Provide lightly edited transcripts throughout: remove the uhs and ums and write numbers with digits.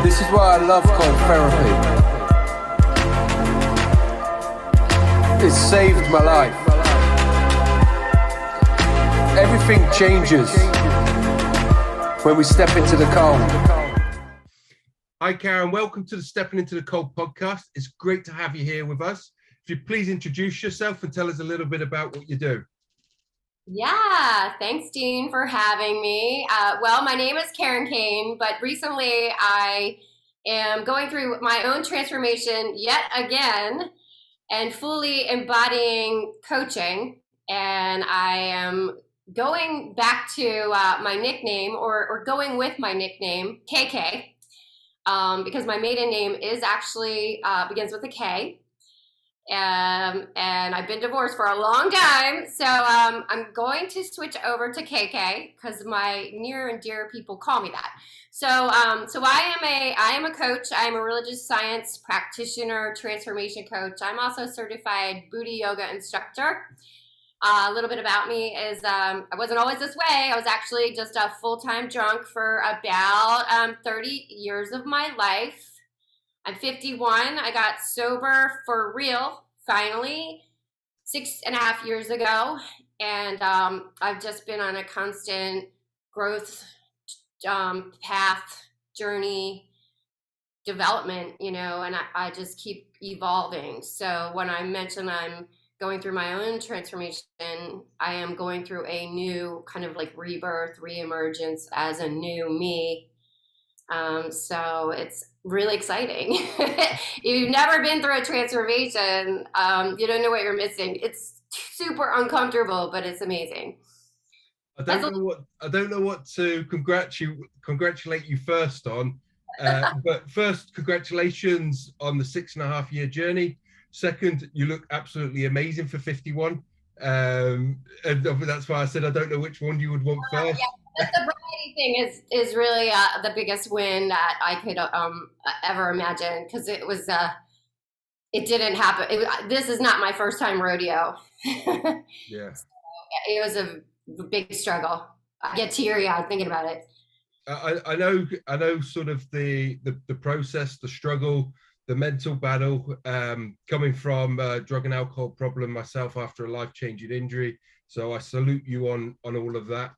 This is why I love cold therapy. It saved my life. Everything changes when we step into the cold. Hi, Karyn. Welcome to the Stepping into the Cold podcast. It's great to have you here with us. If you please introduce yourself and tell us a little bit about what you do. Yeah, thanks, Dean, for having me. Well, my name is Karyn Cain, but recently I am going through my own transformation yet again and fully embodying coaching. And I am going back to my nickname or going with my nickname, KK, because my maiden name is actually begins with a K. And I've been divorced for a long time, so I'm going to switch over to KK because my near and dear people call me that. So I am a coach. I am a religious science practitioner, transformation coach. I'm also a certified Buddha yoga instructor. A little bit about me is I wasn't always this way. I was actually just a full-time drunk for about 30 years of my life. I'm 51. I got sober for real, finally, 6.5 years ago. And I've just been on a constant growth path, journey, development, and I just keep evolving. So when I mention I'm going through my own transformation, I am going through a new kind of like rebirth, reemergence as a new me. So it's really exciting. If you've never been through a transformation, you don't know what you're missing. It's super uncomfortable, but it's amazing. I don't know what to congratulate you first on, but first, congratulations on the 6.5 year journey. Second, you look absolutely amazing for 51. And that's why I said I don't know which one you would want first. Yeah, the sobriety thing is really the biggest win that I could ever imagine, because it was it didn't happen. This is not my first time rodeo. Yeah, so it was a big struggle. I get teary-eyed thinking about it. I know sort of the process, the struggle, the mental battle, coming from a drug and alcohol problem myself after a life-changing injury. So I salute you on all of that.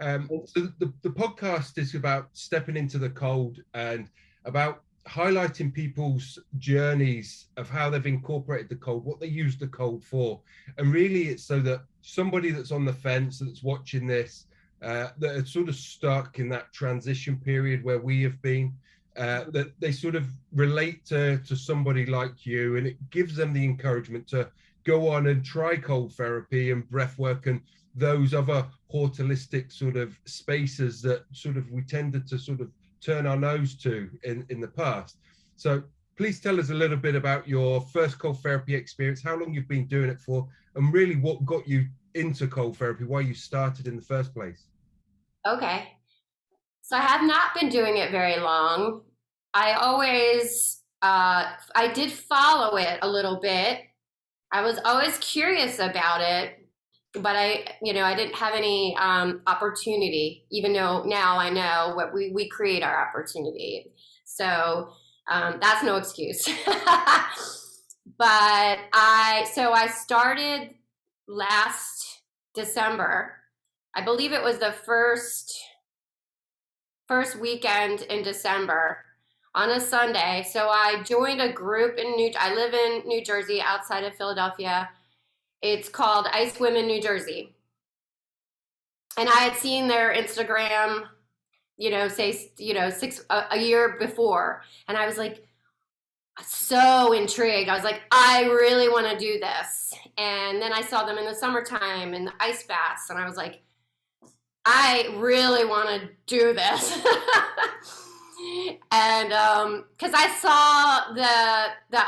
So the podcast is about stepping into the cold and about highlighting people's journeys of how they've incorporated the cold, what they use the cold for. And really it's so that somebody that's on the fence, that's watching this, that are sort of stuck in that transition period where we have been, that they sort of relate to somebody like you, and it gives them the encouragement to go on and try cold therapy and breath work and those other holistic sort of spaces that sort of we tended to sort of turn our nose to in the past. So please tell us a little bit about your first cold therapy experience, how long you've been doing it for, and really what got you into cold therapy, why you started in the first place. Okay. So I have not been doing it very long. I always, I did follow it a little bit. I was always curious about it, but I didn't have any opportunity, even though now I know what we create our opportunity. So that's no excuse. But I started last December. I believe it was the first weekend in December on a Sunday. So I joined a group I live in New Jersey, outside of Philadelphia. It's called Ice Women New Jersey. And I had seen their Instagram, a year before. And I was like, so intrigued. I was like, I really want to do this. And then I saw them in the summertime in the ice baths. And I was like, I really want to do this. And because I saw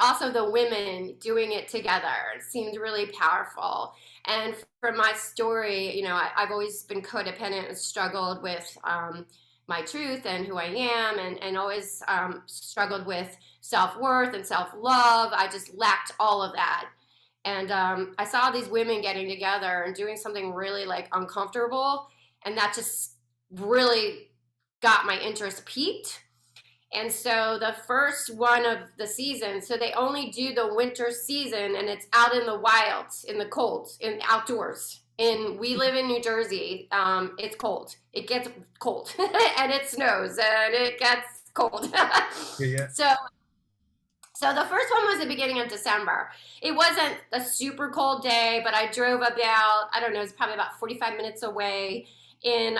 also the women doing it together, it seemed really powerful. And from my story, I've always been codependent and struggled with my truth and who I am, and always struggled with self-worth and self-love. I just lacked all of that. And I saw these women getting together and doing something really like uncomfortable, and that just really got my interest piqued. And so the first one of the season, so they only do the winter season, and it's out in the wild, in the cold, in outdoors. And we live in New Jersey. It's cold. It gets cold, and it snows, and it gets cold. Yeah. So so the first one was the beginning of December. It wasn't a super cold day, but I drove about, I don't know, it's probably about 45 minutes away in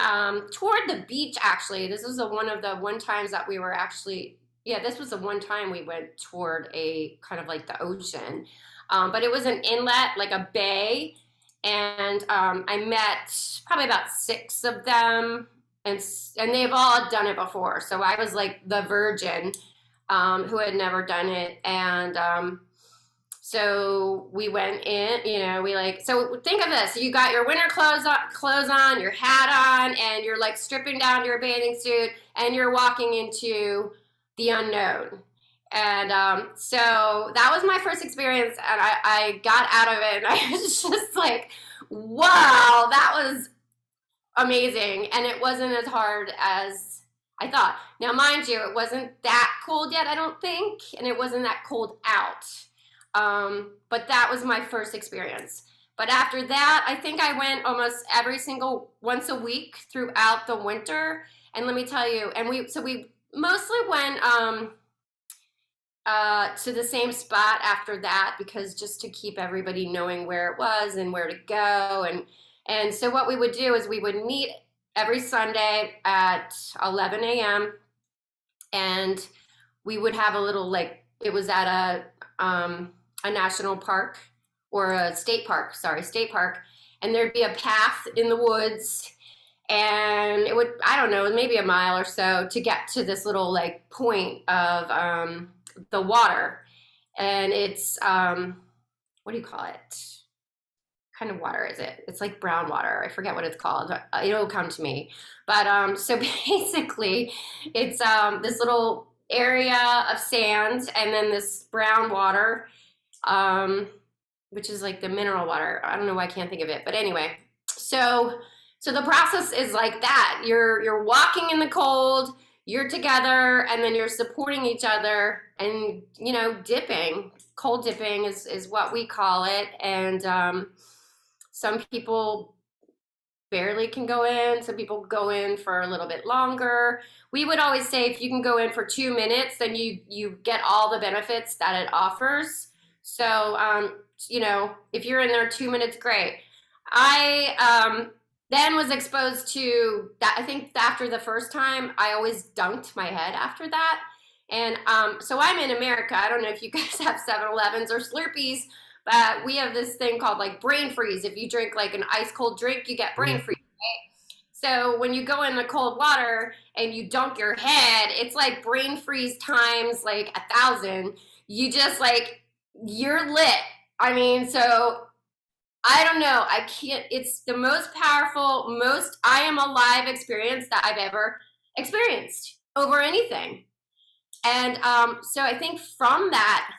toward the beach actually. This was one of the one times that we were actually, yeah, this was the one time we went toward a kind of like the ocean. But it was an inlet, like a bay, and I met probably about 6 of them, and they've all done it before. So I was like the virgin who had never done it. And so we went in, you know, we like, so think of this, you got your winter clothes on, your hat on, and you're like stripping down your bathing suit, and you're walking into the unknown. And so that was my first experience, and I got out of it, and I was just like, wow, that was amazing. And it wasn't as hard as I thought. Now, mind you, it wasn't that cold yet, I don't think, and it wasn't that cold out. But that was my first experience. But after that, I think I went almost once a week throughout the winter. And let me tell you, and we mostly went to the same spot after that, because just to keep everybody knowing where it was and where to go. And so what we would do is we would meet every Sunday at 11 a.m. and we would have a little, like, it was at a national park, or a state park, and there'd be a path in the woods, and it would, I don't know, maybe a mile or so to get to this little like point of the water. And it's what do you call it? Kind of water is it? It's like brown water. I forget what it's called. It'll come to me. But so basically, it's this little area of sand, and then this brown water, which is like the mineral water. I don't know why I can't think of it, but anyway. So the process is like that. You're walking in the cold. You're together, and then you're supporting each other, and you know, dipping. Cold dipping is what we call it, and some people barely can go in. Some people go in for a little bit longer. We would always say if you can go in for 2 minutes, then you get all the benefits that it offers. So, you know, if you're in there 2 minutes, great. I then was exposed to that. I think after the first time, I always dunked my head after that. And so I'm in America. I don't know if you guys have 7-Elevens or Slurpees, but we have this thing called like brain freeze. If you drink like an ice cold drink, you get brain freeze, right? So when you go in the cold water and you dunk your head, it's like brain freeze times like 1,000. You just like, you're lit. I mean, so I don't know. I can't, it's the most powerful, most I am alive experience that I've ever experienced over anything. And so I think from that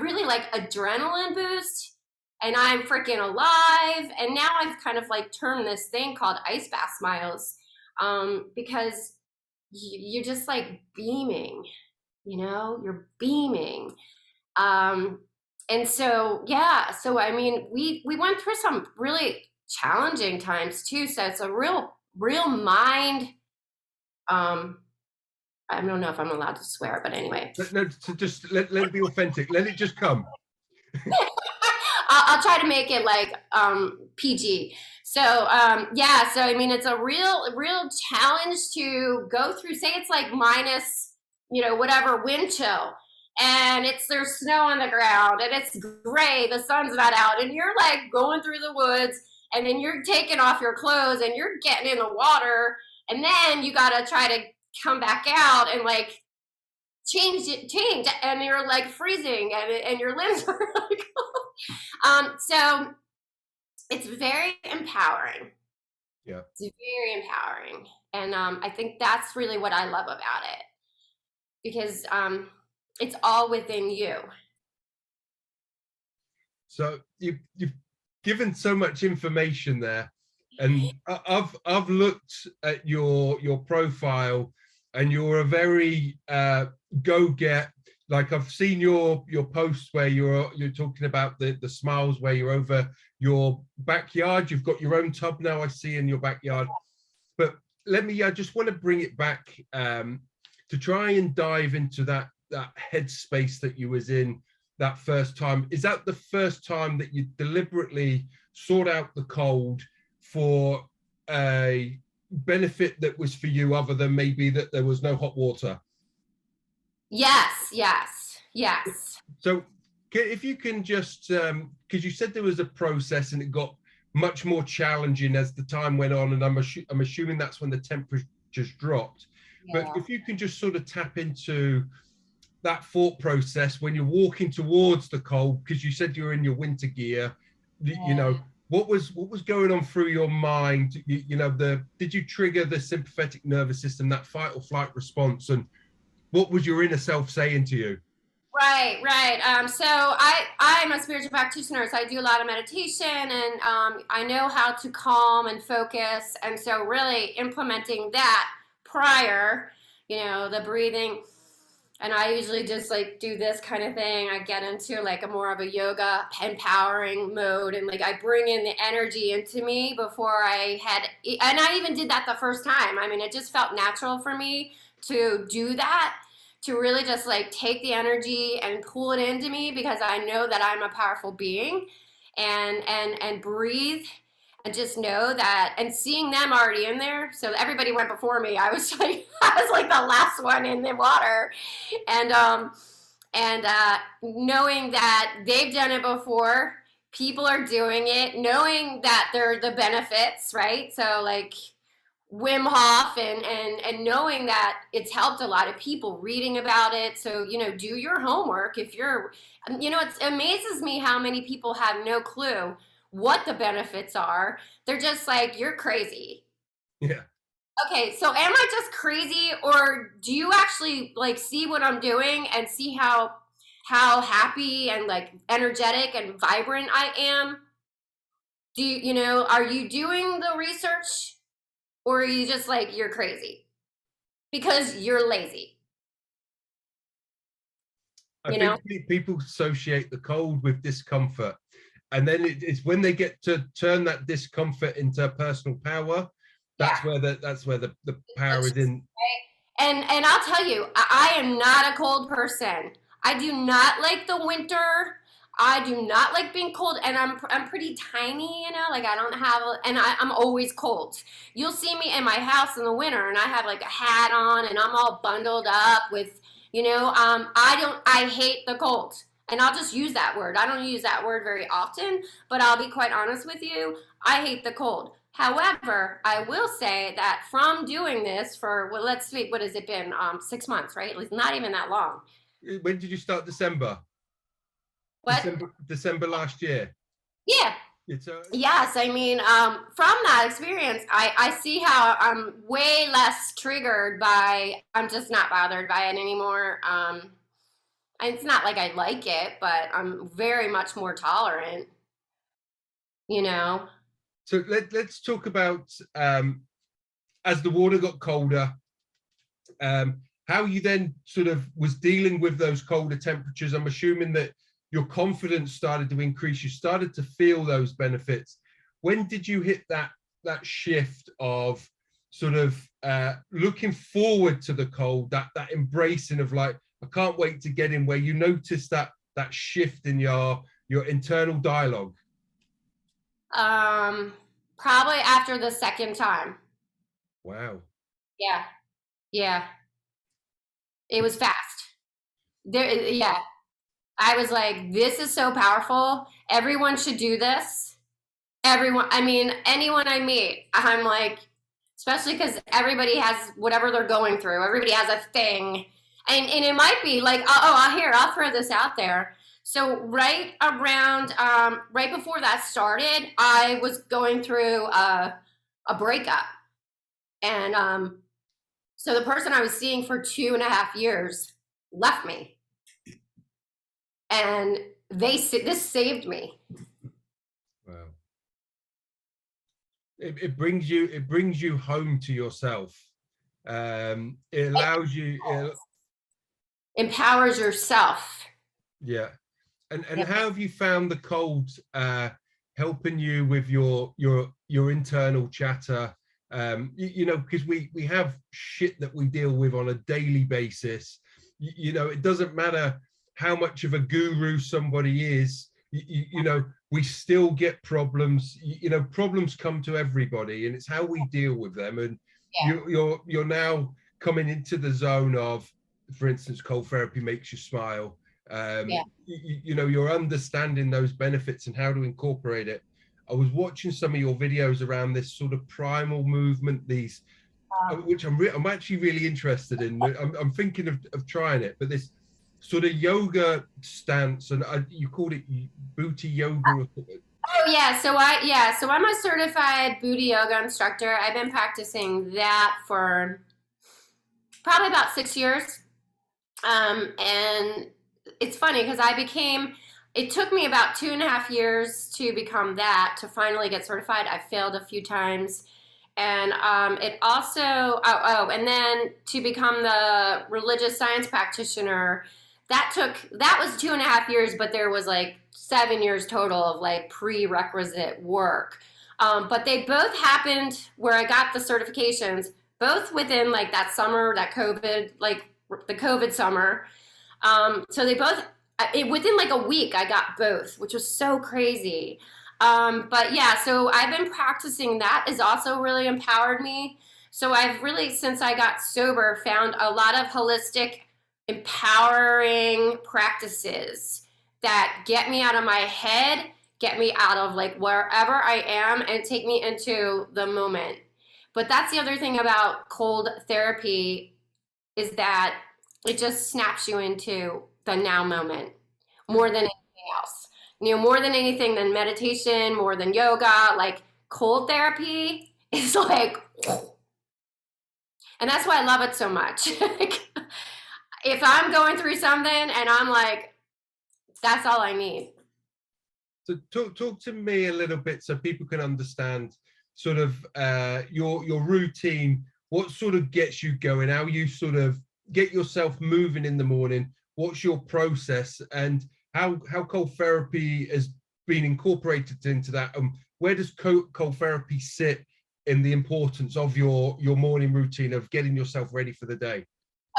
really like adrenaline boost, and I'm freaking alive. And now I've kind of like termed this thing called ice bath smiles, because you're just like beaming, you know, you're beaming. And so, yeah, so I mean, we went through some really challenging times too. So it's a real mind, I don't know if I'm allowed to swear, but anyway. No, so just let it be authentic. Let it just come. I'll try to make it like PG. So yeah, so I mean, it's a real challenge to go through. Say it's like minus, you know, whatever wind chill, and there's snow on the ground, and it's gray, the sun's not out, and you're like going through the woods, and then you're taking off your clothes and you're getting in the water, and then you gotta try to come back out and like change, and you're like freezing, and your limbs are like so it's very empowering. Yeah, it's very empowering, and I think that's really what I love about it, because it's all within you. So you've given so much information there, and I've looked at your profile and you're a very go get. Like I've seen your posts where you're talking about the smiles where you're over your backyard. You've got your own tub now, I see, in your backyard. But I just want to bring it back to try and dive into that headspace that you was in that first time. Is that the first time that you deliberately sought out the cold for a benefit that was for you, other than maybe that there was no hot water? Yes. So if you can just, because you said there was a process and it got much more challenging as the time went on, and I'm assuming that's when the temperatures dropped. Yeah. But if you can just sort of tap into that thought process when you're walking towards the cold, because you said you were in your winter gear, you know, what was going on through your mind? Did you trigger the sympathetic nervous system, that fight or flight response, and what was your inner self saying to you? Right. So I'm a spiritual practitioner, so I do a lot of meditation, and I know how to calm and focus. And so really implementing that prior, the breathing. And I usually just like do this kind of thing. I get into like a more of a yoga empowering mode, and like I bring in the energy into me before and I even did that the first time. I mean, it just felt natural for me to do that, to really just like take the energy and pull it into me, because I know that I'm a powerful being, and breathe and just know that, and seeing them already in there. So everybody went before me. I was like the last one in the water, and knowing that they've done it before, people are doing it, knowing that they're the benefits, right? So like Wim Hof, and knowing that it's helped a lot of people, reading about it. So, do your homework. If you're, it amazes me how many people have no clue what the benefits are. They're just like, you're crazy. Yeah. Okay, so am I just crazy, or do you actually like see what I'm doing and see how happy and like energetic and vibrant I am? Do you, are you doing the research? Or are you just like, you're crazy because you're lazy? I think people associate the cold with discomfort. And then it's when they get to turn that discomfort into personal power, that's where the power is in. And I'll tell you, I am not a cold person. I do not like the winter. I do not like being cold, and I'm pretty tiny, like I don't have, I'm always cold. You'll see me in my house in the winter, and I have like a hat on, and I'm all bundled up with, I hate the cold, and I'll just use that word. I don't use that word very often, but I'll be quite honest with you. I hate the cold. However, I will say that from doing this for, well, let's see, what has it been? 6 months, right? It's not even that long. When did you start? December? What? December last year. Yeah. Yes, I mean, from that experience, I see how I'm way less triggered by, I'm just not bothered by it anymore. It's not like I like it, but I'm very much more tolerant, So let's talk about, as the water got colder, how you then sort of was dealing with those colder temperatures. I'm assuming that your confidence started to increase. You started to feel those benefits. When did you hit that shift of sort of looking forward to the cold, that embracing of like, I can't wait to get in, where you noticed that shift in your internal dialogue? Probably after the second time. Wow. Yeah. It was fast. Yeah. I was like, this is so powerful. Everyone should do this. Anyone I meet, I'm like, especially because everybody has whatever they're going through. Everybody has a thing. And it might be like, I'll throw this out there. So right around, right before that started, I was going through a breakup. And so the person I was seeing for 2.5 years left me. And this saved me. Wow. It brings you home to yourself. It allows you, empowers yourself. yeah. And Yep. how have you found the cold helping you with your internal chatter? You know, because we have shit that we deal with on a daily basis. You know, it doesn't matter how much of a guru somebody is. You know, we still get problems. You know, problems come to everybody, and it's how we deal with them. And Yeah. you're now coming into the zone of, for instance, cold therapy makes you smile. Yeah. You know, you're understanding those benefits and how to incorporate it. I was watching some of your videos around this sort of primal movement, these, which I'm actually really interested in. I'm thinking of trying it, but this sort of yoga stance, and you called it booty yoga. Oh yeah, so I'm a certified booty yoga instructor. I've been practicing that for probably about 6 years. And it's funny because it took me about 2.5 years to become that, to finally get certified. I failed a few times. And it also, and then to become the religious science practitioner, that was 2.5 years, but there was like 7 years total of like prerequisite work. But they both happened where I got the certifications, both within like that summer, that COVID, like the COVID summer. So they both, within like a week, I got both, which was so crazy. But yeah, so I've been practicing that, has also really empowered me. So I've really, since I got sober, found a lot of holistic, empowering practices that get me out of my head, get me out of like wherever I am, and take me into the moment. But that's the other thing about cold therapy, is that it just snaps you into the now moment more than anything else. You know, more than anything than meditation, more than yoga, like cold therapy is like, and that's why I love it so much. If I'm going through something and I'm like, that's all I need. So talk to me a little bit so people can understand sort of your routine, what sort of gets you going, how you sort of get yourself moving in the morning, what's your process, and how cold therapy has been incorporated into that, and where does cold therapy sit in the importance of your morning routine of getting yourself ready for the day?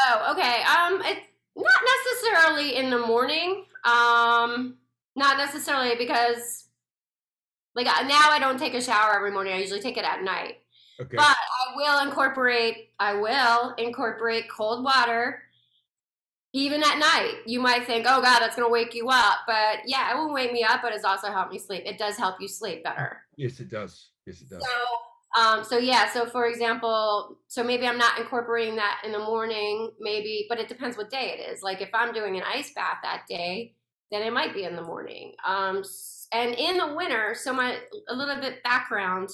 Oh, okay. It's not necessarily in the morning. Not necessarily, because like now I don't take a shower every morning. I usually take it at night. Okay. But I will incorporate cold water even at night. You might think, oh God, that's gonna wake you up. But yeah, it won't wake me up, but it's also helped me sleep. It does help you sleep better. Yes, it does. Yes, it does. So for example, so maybe I'm not incorporating that in the morning, maybe, but it depends what day it is. Like if I'm doing an ice bath that day, then it might be in the morning. And in the winter, a little bit background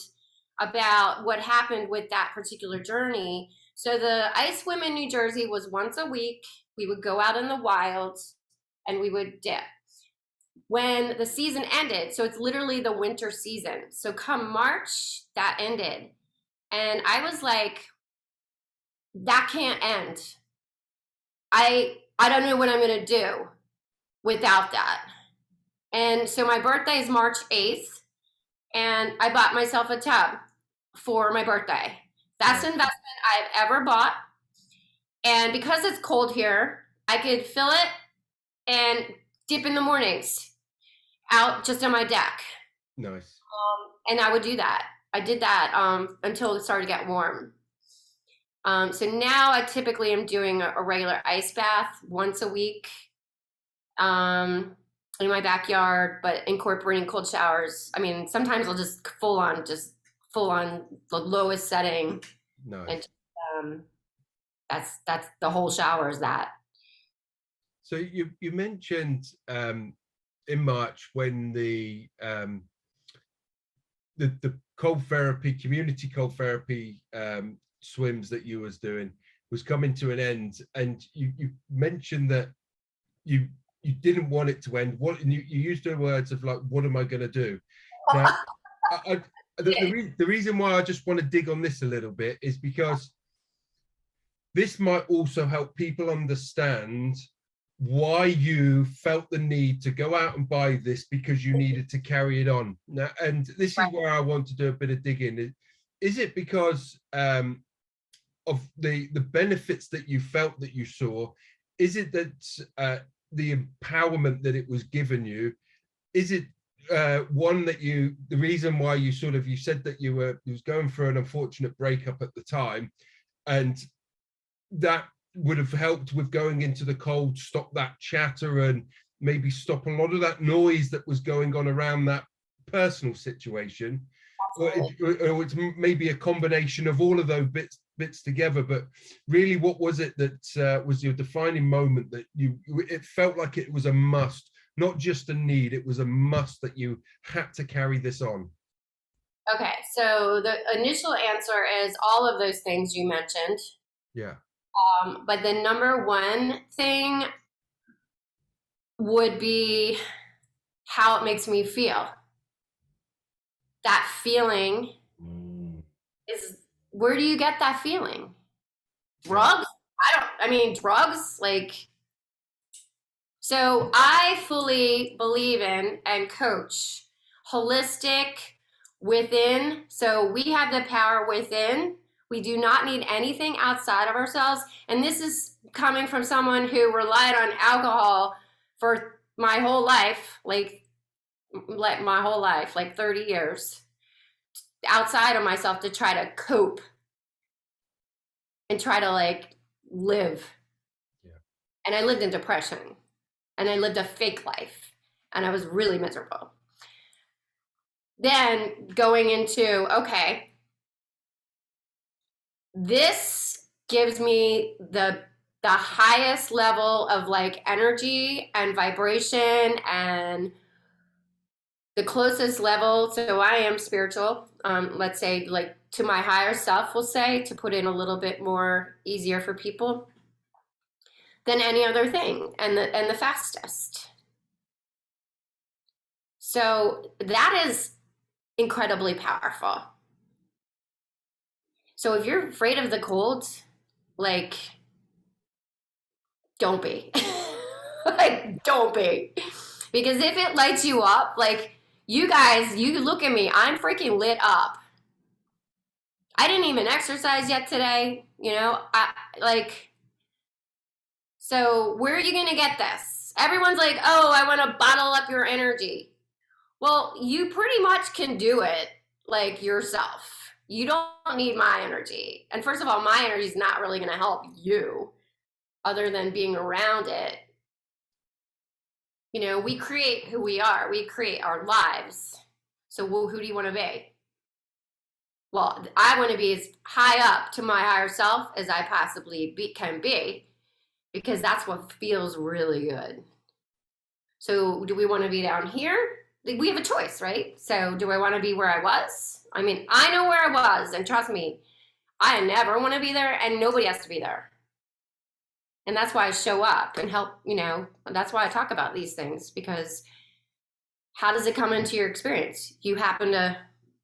about what happened with that particular journey. So the ice swim in New Jersey was once a week. We would go out in the wild and we would dip. When the season ended, so it's literally the winter season. So come March, that ended. And I was like, that can't end. I don't know what I'm gonna do without that. And so my birthday is March 8th, and I bought myself a tub for my birthday. That's an investment I've ever bought. And because it's cold here, I could fill it and dip in the mornings out just on my deck. Nice. And I would do that. I did that until it started to get warm. So now I typically am doing a regular ice bath once a week in my backyard, but incorporating cold showers. I mean, sometimes I'll just full on the lowest setting. Nice. And that's the whole shower is that. So you mentioned in March when the cold therapy, community cold therapy swims that you was doing was coming to an end, and you mentioned that you didn't want it to end. What, and you used the words of like, what am I going to do now? The reason why I just want to dig on this a little bit is because this might also help people understand why you felt the need to go out and buy this, because you needed to carry it on. Now, and this is where I want to do a bit of digging. Is it because of the benefits that you felt that you saw? Is it that the empowerment that it was given you? Is it one that the reason why you said that you was going through an unfortunate breakup at the time, and that would have helped with going into the cold, stop that chatter and maybe stop a lot of that noise that was going on around that personal situation? Or it's maybe a combination of all of those bits together. But really, what was it that was your defining moment that it felt like it was a must, not just a need, it was a must that you had to carry this on? Okay, so the initial answer is all of those things you mentioned. Yeah. But the number one thing would be how it makes me feel. That feeling is, where do you get that feeling? Drugs? Drugs, like, so I fully believe in and coach holistic within. So we have the power within. We do not need anything outside of ourselves. And this is coming from someone who relied on alcohol for my whole life, like my whole life, like 30 years outside of myself, to try to cope and try to like live. Yeah. And I lived in depression, and I lived a fake life, and I was really miserable. Then going into, okay, this gives me the highest level of like energy and vibration, and the closest level. So I am spiritual, let's say, like to my higher self, we'll say, to put in a little bit more easier for people, than any other thing, and the fastest. So that is incredibly powerful. So if you're afraid of the cold, like, don't be. Like, don't be. Because if it lights you up, like, you guys, you look at me, I'm freaking lit up. I didn't even exercise yet today, so where are you going to get this? Everyone's like, oh, I want to bottle up your energy. Well, you pretty much can do it, like, yourself. You don't need my energy. And first of all, my energy is not really going to help you other than being around it. We create who we are. We create our lives. So who do you want to be? Well, I want to be as high up to my higher self as I possibly can be, because that's what feels really good. So do we want to be down here? We have a choice, right? So do I want to be where I was? I mean, I know where I was, and trust me, I never want to be there, and nobody has to be there. And that's why I show up and help, that's why I talk about these things, because how does it come into your experience? You happen to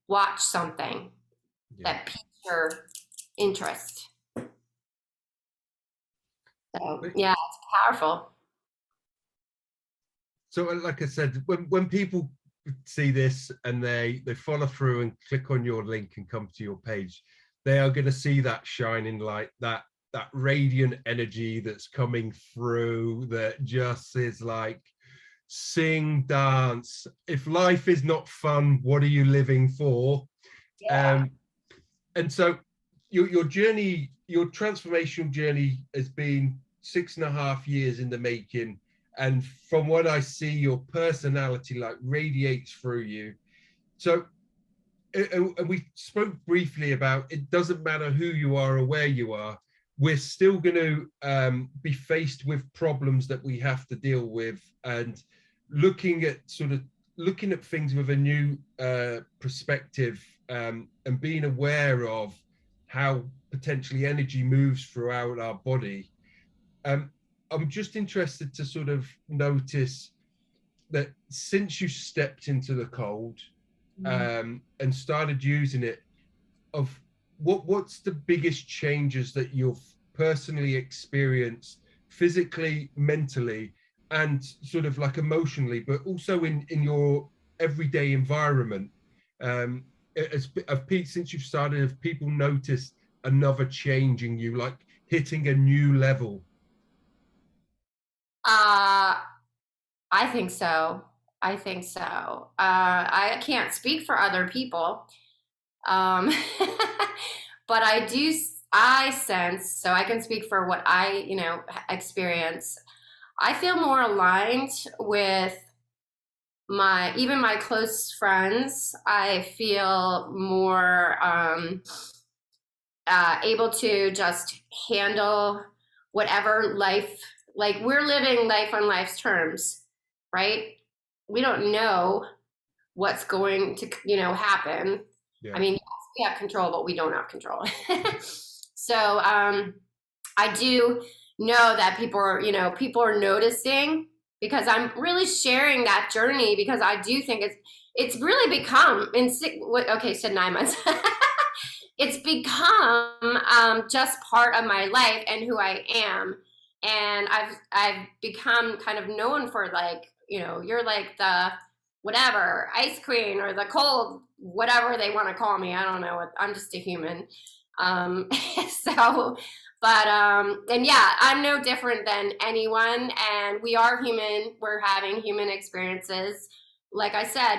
watch something that piques your interest. So, yeah, it's powerful. So like I said, when people see this and they follow through and click on your link and come to your page, they are going to see that shining light, that radiant energy that's coming through, that just is like, sing, dance. If life is not fun, what are you living for? Yeah. And so your journey, your transformational journey, has been 6.5 years in the making. And from what I see, your personality like radiates through you. So, and we spoke briefly about, it doesn't matter who you are or where you are, we're still going to be faced with problems that we have to deal with, and looking at things with a new perspective, and being aware of how potentially energy moves throughout our body. I'm just interested to sort of notice that since you stepped into the cold and started using it, of what's the biggest changes that you've personally experienced physically, mentally, and sort of like emotionally, but also in your everyday environment? Pete, since you've started, have people noticed another change in you, like hitting a new level? I think so. I think so. I can't speak for other people, um, but I sense, so I can speak for what I, experience. I feel more aligned with even my close friends. I feel more able to just handle whatever life, like we're living life on life's terms, right? We don't know what's going to, happen. Yeah. I mean, yes, we have control, but we don't have control. So I do know that people are noticing, because I'm really sharing that journey, because I do think it's really become okay, so 9 months. It's become just part of my life and who I am, and I've become kind of known for, like, you're like the whatever ice queen, or the cold whatever they want to call me. I don't know. I'm just a human. So, but and yeah, I'm no different than anyone, and we are human. We're having human experiences. Like I said,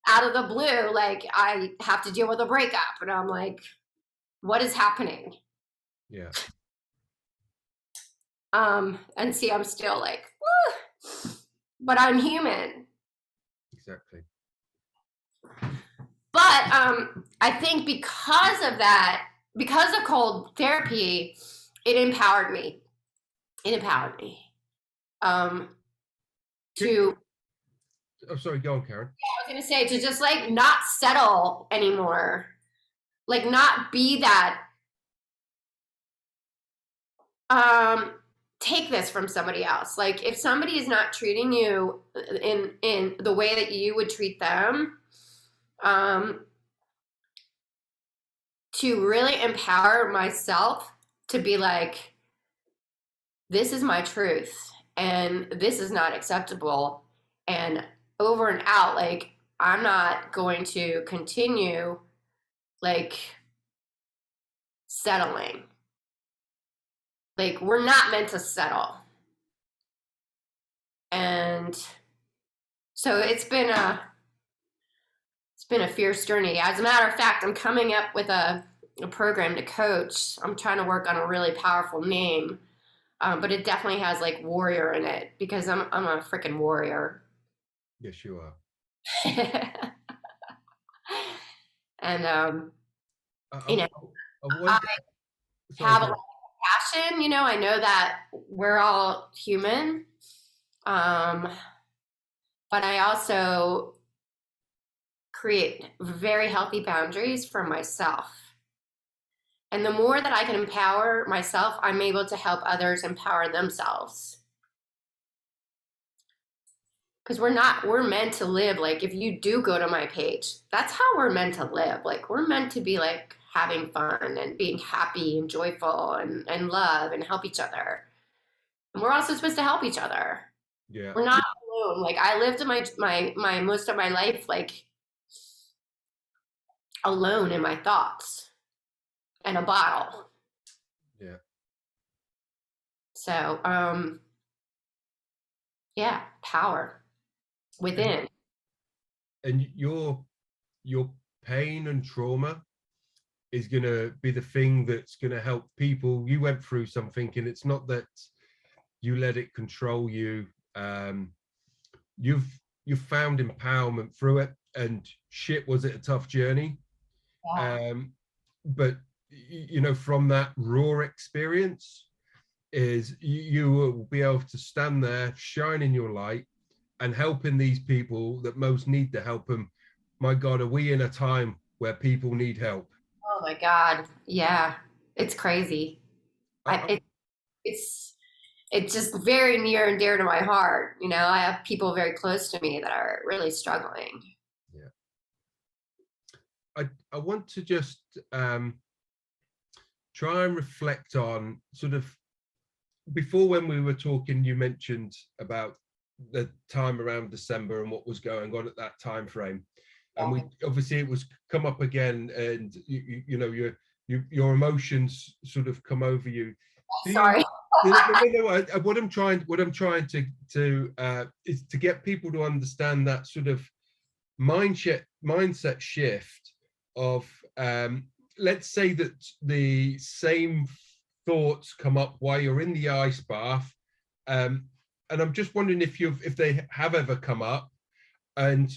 out of the blue, like I have to deal with a breakup, and I'm like, what is happening? Yeah. And see, I'm still like, woo, but I'm human. Exactly. But I think because of that, because of cold therapy, it empowered me. It empowered me to. Oh, sorry, go on, Karyn. I was gonna say, to just like not settle anymore, like not be that. Take this from somebody else. Like if somebody is not treating you in the way that you would treat them, to really empower myself to be like, this is my truth and this is not acceptable, and over and out, like I'm not going to continue like settling. Like we're not meant to settle. And so it's been a fierce journey. As a matter of fact, I'm coming up with a program to coach. I'm trying to work on a really powerful name, but it definitely has like warrior in it, because I'm a freaking warrior. Yes, you are. And I I wonder, have a lot of passion. I know that we're all human, but I also create very healthy boundaries for myself. And the more that I can empower myself, I'm able to help others empower themselves. Because we're meant to live, like if you do go to my page, that's how we're meant to live. Like we're meant to be like having fun and being happy and joyful and love and help each other. And we're also supposed to help each other. Yeah. We're not alone. Like I lived my most of my life like alone in my thoughts and a bottle. Yeah. So yeah, power within. And your pain and trauma is going to be the thing that's going to help people. You went through something, and it's not that you let it control you. You've found empowerment through it, and shit, was it a tough journey? Yeah. But from that raw experience, is you will be able to stand there shining your light and helping these people that most need the help. And my God, are we in a time where people need help? Oh my God. Yeah. It's crazy. It's just very near and dear to my heart. I have people very close to me that are really struggling. Yeah. I want to just try and reflect on sort of, before when we were talking, you mentioned about the time around December and what was going on at that time frame. And we obviously, it was come up again, and you know, your emotions sort of come over you. Sorry. What I'm trying to is to get people to understand that sort of mindset shift of, let's say that the same thoughts come up while you're in the ice bath, and I'm just wondering if they have ever come up, and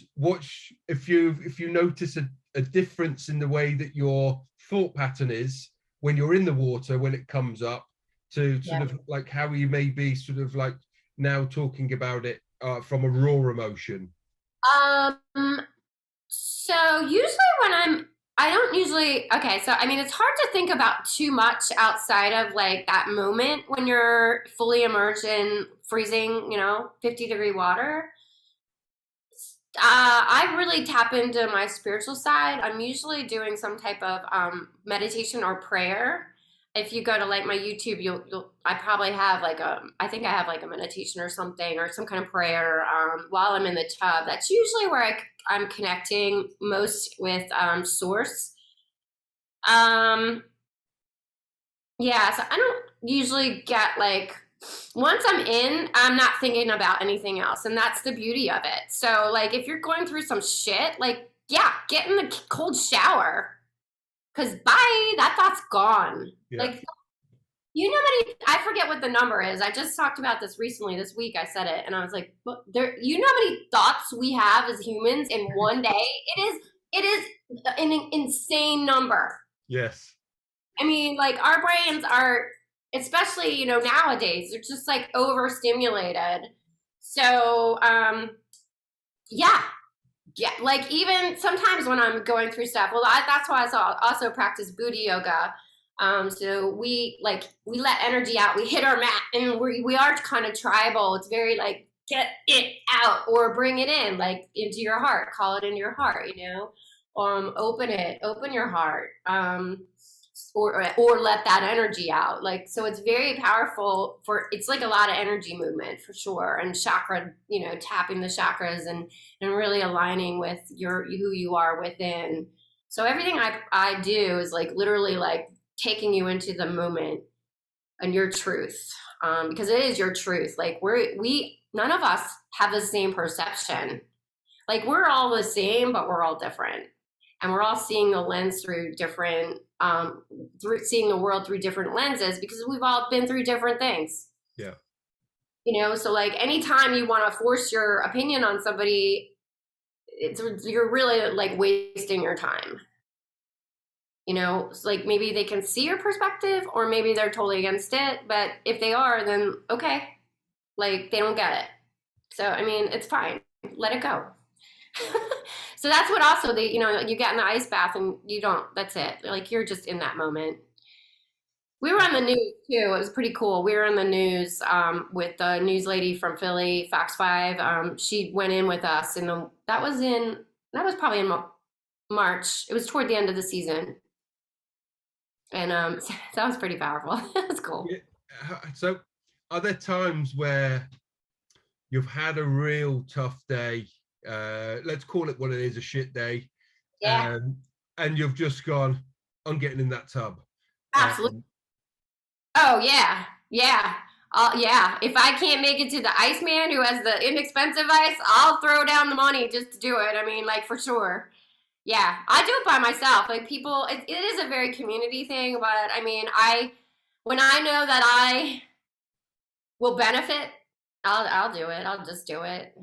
if you notice a difference in the way that your thought pattern is when you're in the water, when it comes up, to sort of like how you may be sort of like now talking about it from a raw emotion. So usually I don't usually, okay, so I mean, it's hard to think about too much outside of like that moment when you're fully immersed in freezing, 50-degree water. I really tap into my spiritual side. I'm usually doing some type of meditation or prayer. If you go to like my YouTube, I probably have like I think I have like a meditation or something, or some kind of prayer while I'm in the tub. That's usually where I'm connecting most with source. Yeah, so I don't usually get like, once I'm in, I'm not thinking about anything else. And that's the beauty of it. So like, if you're going through some shit, like, yeah, get in the cold shower. Cause bye, that thought's gone. Yeah. Like, I forget what the number is. I just talked about this recently this week. I said it and I was like, how many thoughts we have as humans in one day? It is an insane number. Yes. I mean, like our brains are, especially, nowadays, they're just like overstimulated. So, yeah, like even sometimes when I'm going through stuff, well, that's why I also practice Buddha yoga. So we let energy out, we hit our mat, and we are kind of tribal. It's very like, get it out or bring it in, like into your heart, call it into your heart, open your heart. Or let that energy out. Like, so it's very powerful it's like a lot of energy movement for sure. And chakra, tapping the chakras and really aligning with who you are within. So everything I do is like literally like taking you into the moment and your truth. Because it is your truth. Like none of us have the same perception. Like we're all the same, but we're all different. And we're all seeing the lens through different, seeing the world through different lenses because we've all been through different things. Yeah. So like anytime you want to force your opinion on somebody, you're really like wasting your time. It's like maybe they can see your perspective or maybe they're totally against it. But if they are, then okay, like they don't get it. So, I mean, it's fine. Let it go. So that's what also you get in the ice bath and that's it. Like you're just in that moment. We were on the news too. It was pretty cool. We were on the news with the news lady from Philly, Fox 5. She went in with us that was probably in March. It was toward the end of the season. And that was pretty powerful. It was cool. Yeah. So are there times where you've had a real tough day? Let's call it what it is, a shit day. Yeah. And you've just gone, I'm getting in that tub. Absolutely. Oh yeah. Yeah. Yeah. If I can't make it to the Iceman who has the inexpensive ice, I'll throw down the money just to do it. I mean, like for sure. Yeah. I do it by myself. Like people, it is a very community thing, but I mean, when I know that I will benefit, I'll do it. I'll just do it.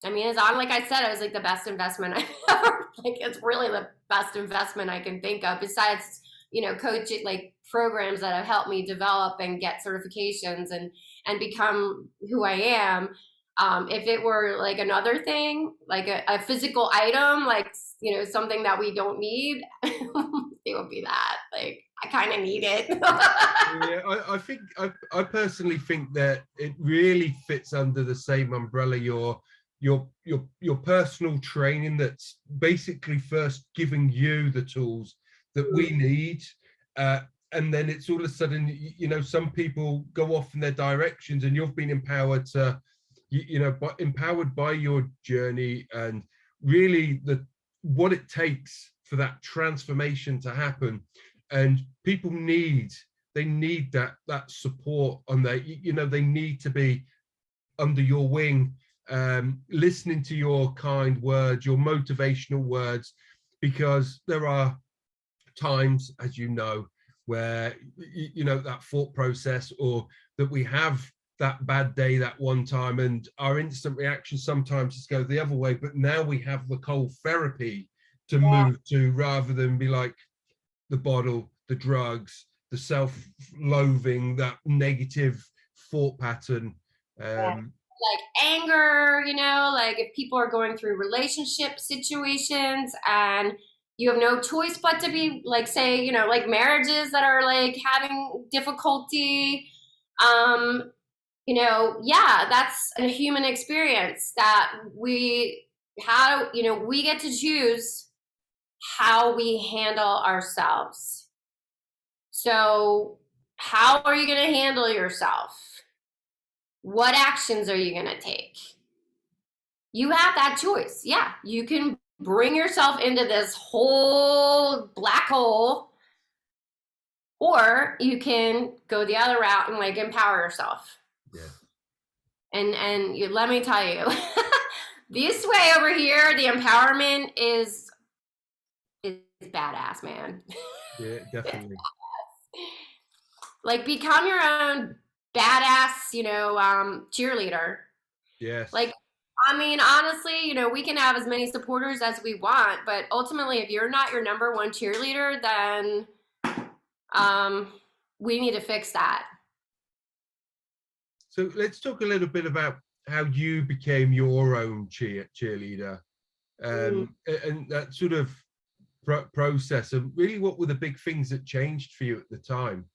I mean, like I said, it was like the best investment I've ever, like, it's really the best investment I can think of besides, coaching, like programs that have helped me develop and get certifications and become who I am. If it were like another thing, like a physical item, like, something that we don't need, it would be that. Like, I kind of need it. Yeah, I think, I personally think that it really fits under the same umbrella, your personal training that's basically first giving you the tools that we need, and then it's all of a sudden, you know, some people go off in their directions, and you've been empowered to, you know, but empowered by your journey, and really what it takes for that transformation to happen. And people need that support on their, you know, they need to be under your wing, listening to your kind words, your motivational words, because there are times, as you know, where, you know, that thought process, or that we have that bad day that one time, and our instant reaction sometimes is go the other way. But now we have the cold therapy to move to, rather than be like the bottle, the drugs, the self-loathing, that negative thought pattern. Like anger, you know, like if people are going through relationship situations and you have no choice but to be like, say, you know, like marriages that are like having difficulty, you know, yeah, that's a human experience that you know, we get to choose how we handle ourselves. So how are you going to handle yourself? What actions are you going to take? You have that choice. Yeah, you can bring yourself into this whole black hole, or you can go the other route and like empower yourself. Yeah. And let me tell you, this way over here, the empowerment is badass, man. Yeah, definitely. Like become your own badass, you know, cheerleader. Yes. Like, I mean, honestly, you know, we can have as many supporters as we want, but ultimately, if you're not your number one cheerleader, then we need to fix that. So let's talk a little bit about how you became your own cheerleader, and that sort of process, and really what were the big things that changed for you at the time?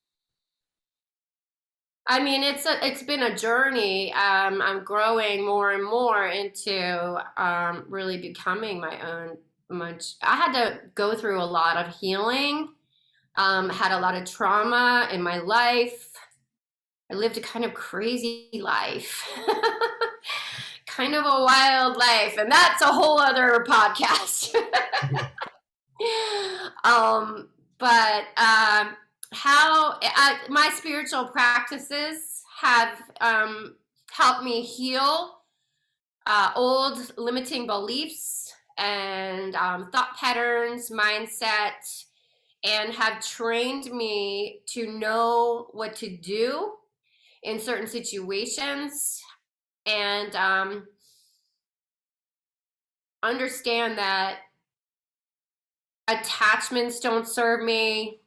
I mean, it's been a journey. I'm growing more and more into really becoming my own. I had to go through a lot of healing. Had a lot of trauma in my life. I lived a kind of crazy life, kind of a wild life, and that's a whole other podcast. But how my spiritual practices have helped me heal old limiting beliefs and thought patterns, mindset, and have trained me to know what to do in certain situations, and understand that attachments don't serve me,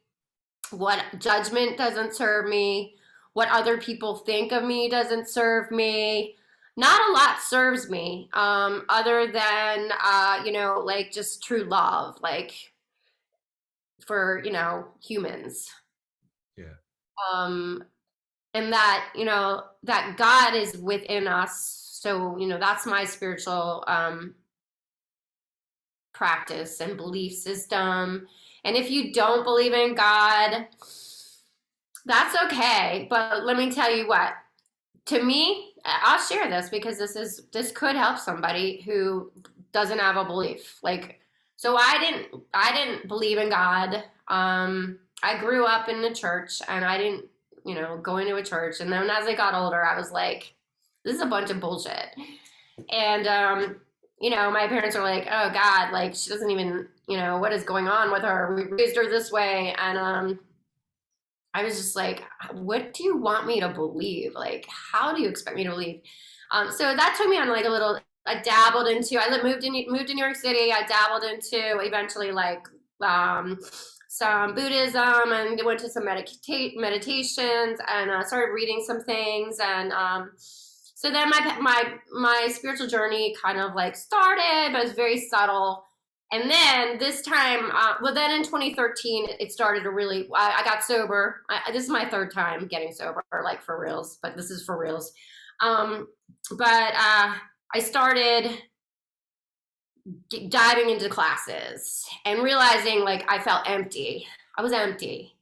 what judgment doesn't serve me, what other people think of me doesn't serve me. Not a lot serves me, other than you know, like just true love, like for, you know, humans. Yeah. And that, you know, that God is within us. So, you know, that's my spiritual practice and belief system. And if you don't believe in God, that's okay. But let me tell you what, to me, I'll share this because this could help somebody who doesn't have a belief. Like, so I didn't believe in God. I grew up in the church, and I didn't, you know, go into a church. And then as I got older, I was like, this is a bunch of bullshit. And you know, my parents are like, oh God, like she doesn't even, you know, what is going on with her? We raised her this way. And I was just like, what do you want me to believe? Like, how do you expect me to believe? So that took me on like a little, I dabbled into, moved to New York City. I dabbled into eventually like some Buddhism, and went to some meditations, and started reading some things. And so then my spiritual journey kind of like started, but it was very subtle. And then this time, then in 2013, it started to really, I got sober. This is my third time getting sober, like for reals, but this is for reals. But I started diving into classes and realizing like I felt empty. I was empty.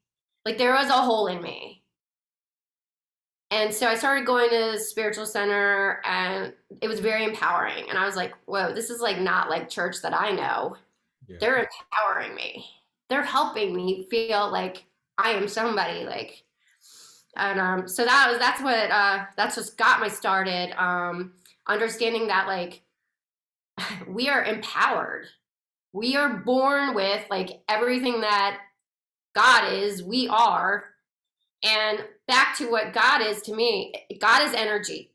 Like there was a hole in me. And so I started going to the spiritual center and it was very empowering. And I was like, whoa, this is like not like church that I know. Yeah. They're empowering me. They're helping me feel like I am somebody. Like, and so that's what got me started. Understanding that like we are empowered. We are born with like everything that God is, we are. And back to what God is to me, God is energy.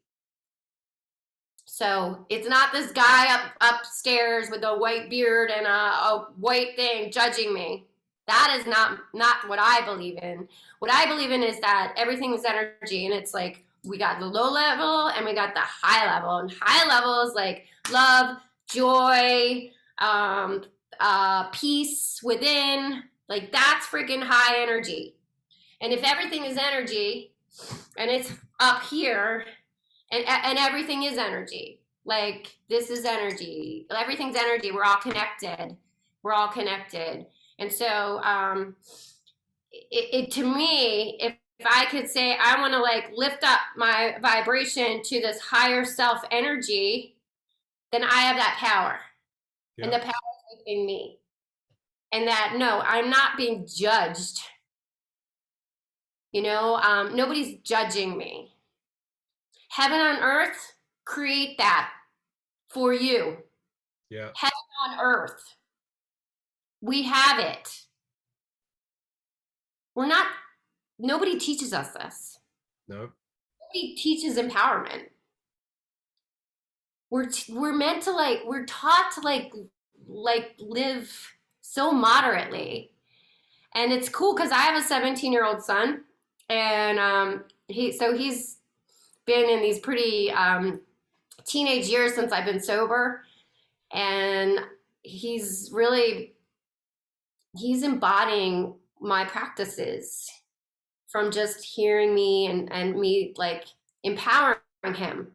So it's not this guy upstairs with a white beard and a white thing judging me. That is not what I believe in. What I believe in is that everything is energy, and it's like we got the low level and we got the high level. And high level is like love, joy, peace within. Like that's freaking high energy. And if everything is energy, and it's up here, and everything is energy. Like this is energy. Everything's energy. We're all connected. We're all connected. And so, it to me, if I could say I want to like lift up my vibration to this higher self energy, then I have that power, Yeah. and the power is within me. And that no, I'm not being judged. You know, nobody's judging me. Heaven on earth, create that for you. Yeah. Heaven on earth. We have it. Nobody teaches us this. No. Nobody teaches empowerment. We're meant to like, we're taught to like live so moderately. And it's cool because I have a 17-year-old son, and he's been in these pretty teenage years since I've been sober, and he's embodying my practices from just hearing me and me like empowering him.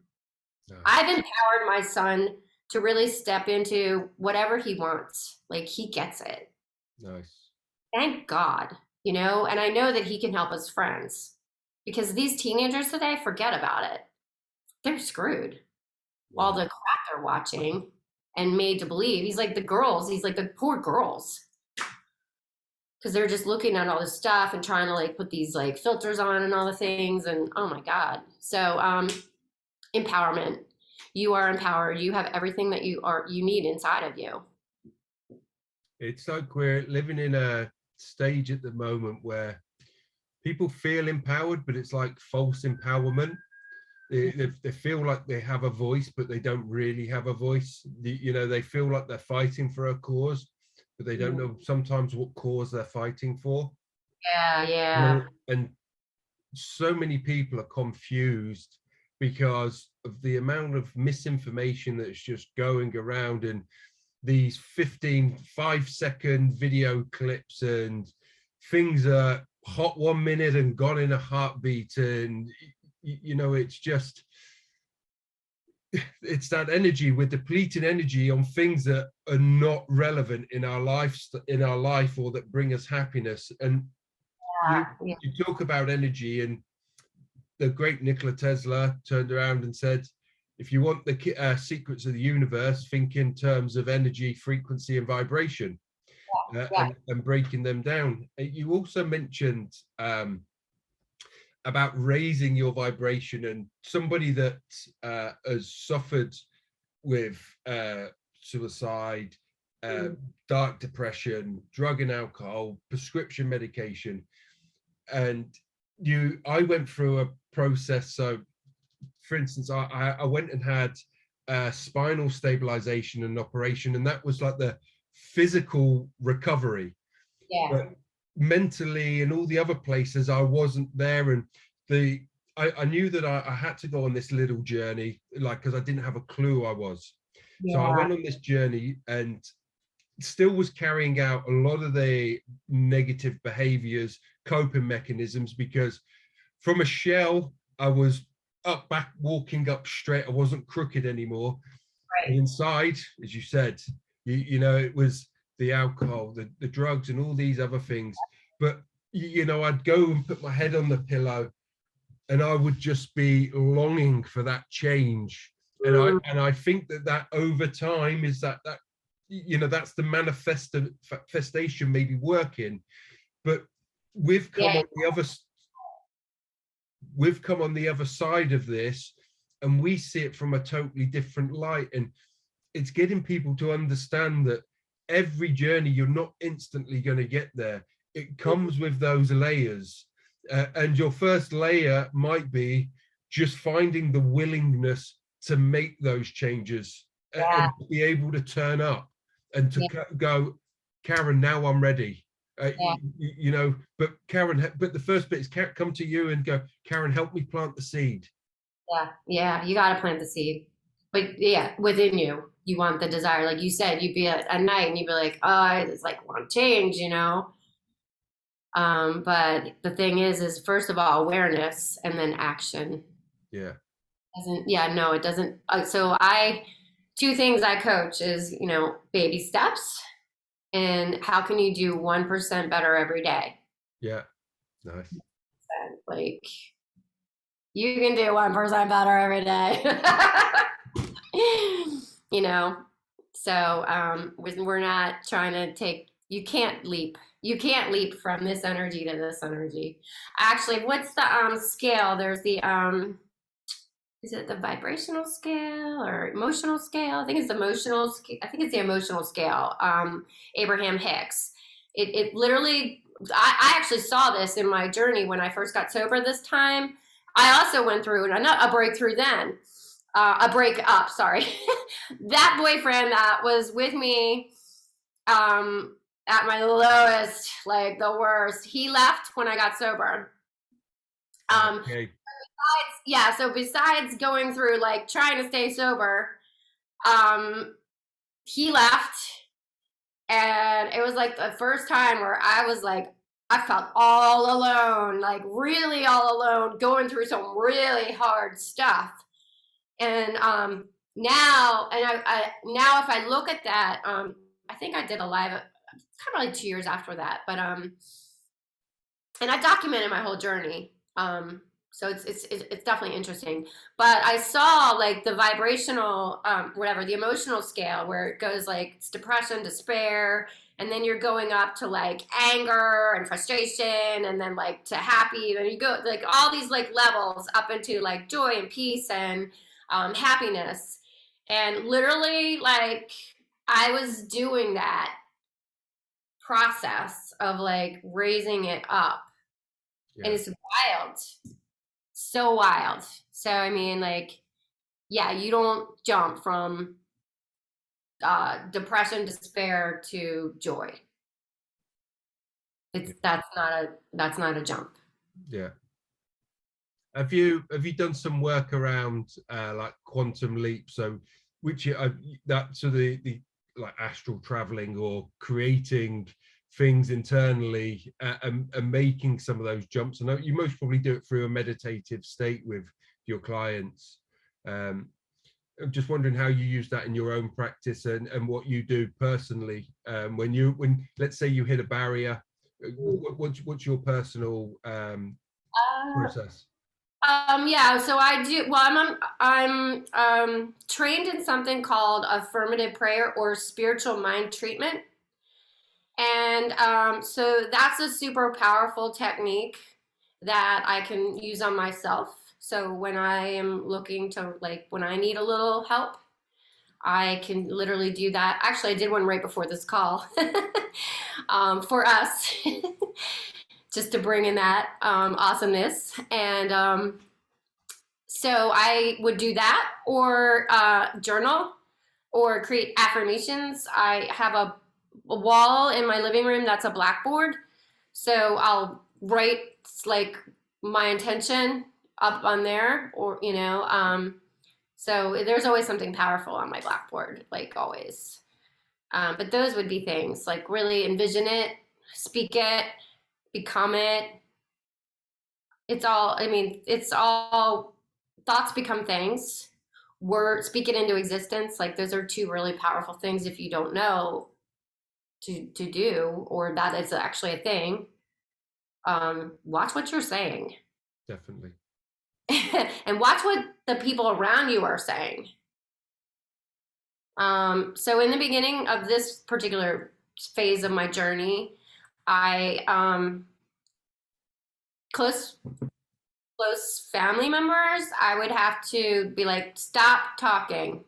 Nice. I've empowered my son to really step into whatever he wants. Like he gets it. Nice. Thank God, you know, and I know that he can help his friends, because these teenagers today, forget about it. They're screwed. Wow. All the crap they're watching and made to believe. He's like the poor girls. Because they're just looking at all this stuff and trying to like put these like filters on and all the things, and oh my God. So empowerment. You are empowered. You have everything that you need inside of you. It's like we're living in a stage at the moment where people feel empowered, but it's like false empowerment. They feel like they have a voice, but they don't really have a voice. They feel like they're fighting for a cause, but they don't know sometimes what cause they're fighting for. Yeah. And so many people are confused because of the amount of misinformation that's just going around, and these 5-second video clips, and things are hot 1 minute and gone in a heartbeat, and it's that energy. We're depleting energy on things that are not relevant in our life, or that bring us happiness. And you talk about energy, and the great Nikola Tesla turned around and said, if you want the secrets of the universe, think in terms of energy, frequency, and vibration. And breaking them down. You also mentioned about raising your vibration, and somebody that has suffered with suicide, dark depression, drug and alcohol, prescription medication. And I went through a process. So for instance, I went and had spinal stabilization and operation, and that was like the physical recovery. But mentally and all the other places, I wasn't there. And I knew that I had to go on this little journey, like, because I didn't have a clue I was. So I went on this journey and still was carrying out a lot of the negative behaviors, coping mechanisms, because from a shell, I was back, walking up straight. I wasn't crooked anymore. And inside, as you said, it was the alcohol, the drugs, and all these other things. But you know, I'd go and put my head on the pillow, and I would just be longing for that change. And I think that over time is that you know, that's the manifestation maybe working. But we've come Yeah. on the other we've come on the other side of this, and we see it from a totally different light. And it's getting people to understand that every journey, you're not instantly going to get there. It comes with those layers. And your first layer might be just finding the willingness to make those changes, Yeah. and be able to turn up and to Yeah. go, Karyn, now I'm ready. Yeah. You know, but Karyn, but the first bit is come to you and go, Karyn, help me plant the seed. Yeah. Yeah. You got to plant the seed. But yeah, within you, you want the desire. Like you said, you'd be at night and you'd be like, oh, I just like want change, you know? But the thing is first of all, awareness and then action. Yeah. Doesn't, yeah, no, it doesn't. Two things I coach is, you know, baby steps and how can you do 1% better every day? Yeah. Nice. And like, you can do 1% better every day. You know, so we're not trying to take, you can't leap from this energy to this energy. Actually, what's the scale? There's the is it the vibrational scale or emotional scale? I think it's the emotional scale. I think it's the emotional scale. Abraham Hicks. It literally, I actually saw this in my journey when I first got sober this time. I also went through a breakthrough then, a breakup, sorry. That boyfriend that was with me at my lowest, like the worst, he left when I got sober. Okay. Yeah, so besides going through like trying to stay sober, he left, and it was like the first time where I was like, I felt all alone, like really all alone, going through some really hard stuff. And now, and I now if I look at that, I think I did a live, kind of like 2 years after that, but and I documented my whole journey. So it's definitely interesting. But I saw like the vibrational, whatever, the emotional scale where it goes like it's depression, despair, and then you're going up to like anger and frustration, and then like to happy. Then you go like all these like levels up into like joy and peace and happiness. And literally, like I was doing that process of like raising it up, Yeah. and it's wild. So wild. So I mean, like, yeah, you don't jump from depression, despair to joy. That's not a jump. Yeah. Have you done some work around like quantum leap? So which that so the like astral traveling or creating things internally, and making some of those jumps. I know you most probably do it through a meditative state with your clients. I'm just wondering how you use that in your own practice, and what you do personally, when let's say you hit a barrier. What's your personal process? Yeah, so I do. Well, I'm trained in something called affirmative prayer or spiritual mind treatment. And so that's a super powerful technique that I can use on myself. So when I am looking to, like, when I need a little help, I can literally do that. Actually, I did one right before this call for us, just to bring in that awesomeness. And so I would do that, or journal, or create affirmations. I have a wall in my living room that's a blackboard, so I'll write like my intention up on there, or so there's always something powerful on my blackboard, like always. But those would be things like really envision it, speak it, become it. It's all thoughts become things. Word, speak it into existence. Like those are two really powerful things if you don't know to do, or that is actually a thing. watch what you're saying. Definitely. And watch what the people around you are saying. So in the beginning of this particular phase of my journey, I close family members, I would have to be like, stop talking.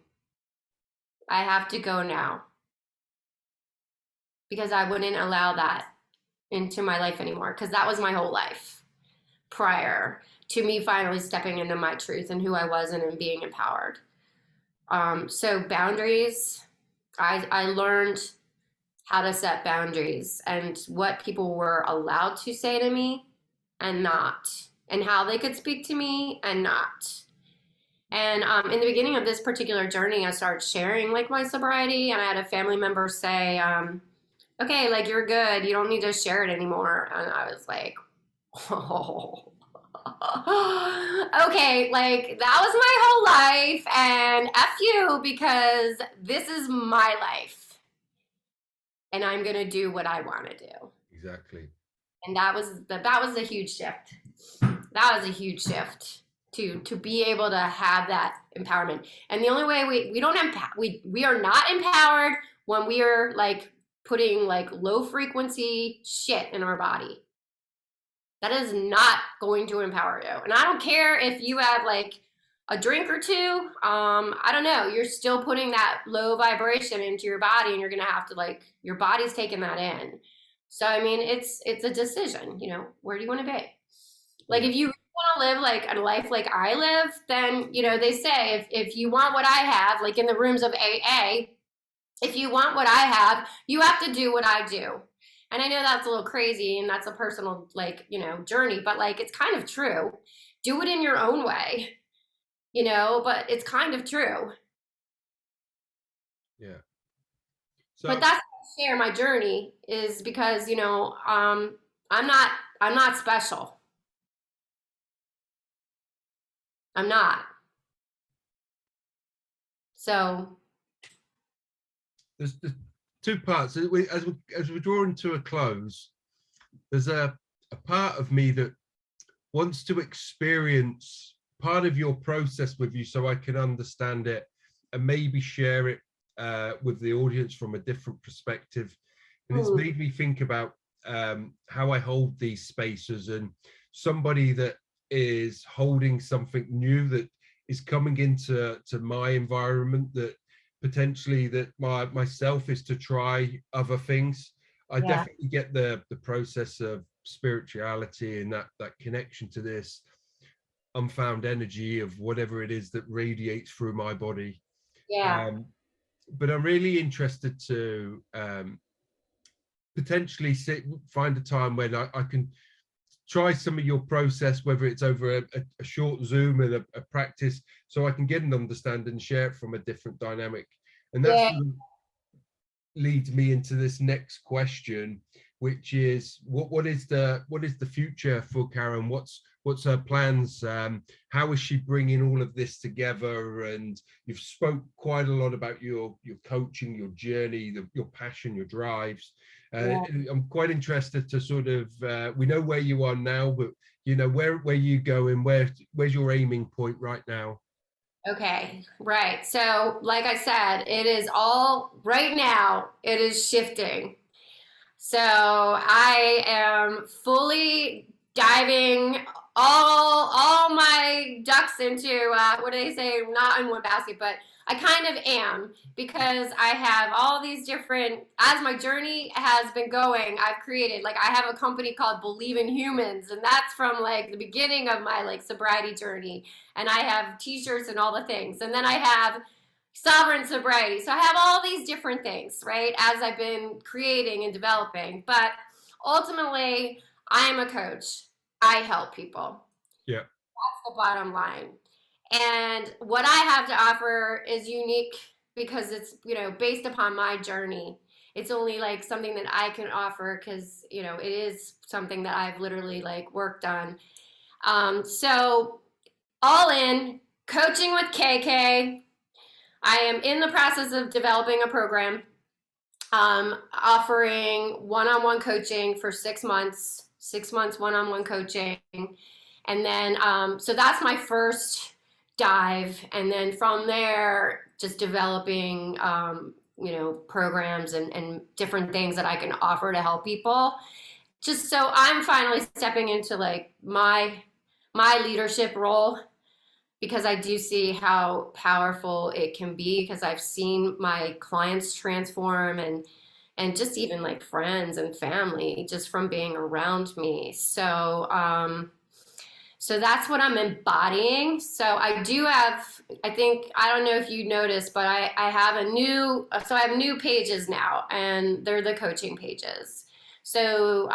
I have to go now. Because I wouldn't allow that into my life anymore. Because that was my whole life prior to me finally stepping into my truth and who I was and being empowered. So boundaries, I learned how to set boundaries and what people were allowed to say to me and not, and how they could speak to me and not. And in the beginning of this particular journey, I started sharing like my sobriety, and I had a family member say, okay, like you're good. You don't need to share it anymore. And I was like, oh, okay, like that was my whole life, and F you, because this is my life. And I'm going to do what I want to do. Exactly. And that was a huge shift. That was a huge shift to be able to have that empowerment. And the only way we are not empowered when we are like putting like low frequency shit in our body. That is not going to empower you. And I don't care if you have like a drink or two. I don't know. You're still putting that low vibration into your body, and you're going to have to like, your body's taking that in. So, I mean, it's a decision, you know, where do you want to be? Like, if you want to live like a life like I live, then, you know, they say if you want what I have, like in the rooms of AA, if you want what I have, you have to do what I do. And I know that's a little crazy and that's a personal, like, you know, journey, but like, it's kind of true. Do it in your own way, you know, but it's kind of true. Yeah. So, But that's why I share my journey, is because, you know, I'm not special. I'm not. So there's two parts. As we draw into a close, there's a part of me that wants to experience part of your process with you so I can understand it and maybe share it with the audience from a different perspective. And it's made me think about how I hold these spaces, and somebody that is holding something new that is coming into my environment, that potentially that myself is to try other things. I definitely get the process of spirituality and that connection to this unfound energy of whatever it is that radiates through my body. But I'm really interested to potentially find a time when I can try some of your process, whether it's over a short Zoom and a practice, so I can get an understanding and share it from a different dynamic. And that's leads me into this next question, which is what is the future for Karyn? What's her plans? How is she bringing all of this together? And you've spoke quite a lot about your coaching, your journey, your passion, your drives. I'm quite interested to sort of we know where you are now, but you know where you go and where's your aiming point right now? okay, right. So, like I said, it is all right now, it is shifting. So, I am fully diving all my ducks into what do they say? Not in one basket, but I kind of am, because I have all these different, as my journey has been going, I've created, like, I have a company called Believe in Humans, and that's from like the beginning of my like sobriety journey. And I have t-shirts and all the things. And then I have sovereign sobriety. So I have all these different things, right, as I've been creating and developing. But ultimately, I am a coach. I help people. Yeah. That's the bottom line. And what I have to offer is unique because it's, you know, based upon my journey. It's only like something that I can offer because, you know, it is something that I've literally like worked on. So all in, coaching with KK. I am in the process of developing a program, offering one-on-one coaching for 6 months. 6 months one-on-one coaching. And then, so that's my first dive. And then from there, just developing, programs and different things that I can offer to help people. Just so I'm finally stepping into like my leadership role, because I do see how powerful it can be, because I've seen my clients transform and just even like friends and family just from being around me. So that's what I'm embodying. So I do have, I think, I don't know if you noticed, but I have I have new pages now, and they're the coaching pages. So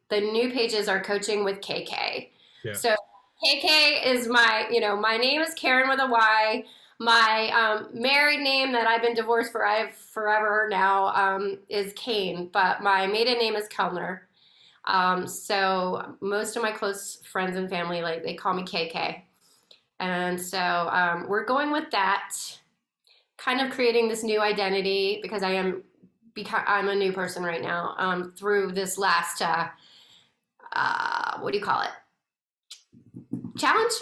the new pages are coaching with KK. Yeah. So KK is my name is Karyn with a Y. My married name that I've been divorced for forever now is Cain, but my maiden name is Kellner. So most of my close friends and family, like, they call me KK. And so we're going with that, kind of creating this new identity, because I'm a new person right now, through this last, what do you call it? Challenge?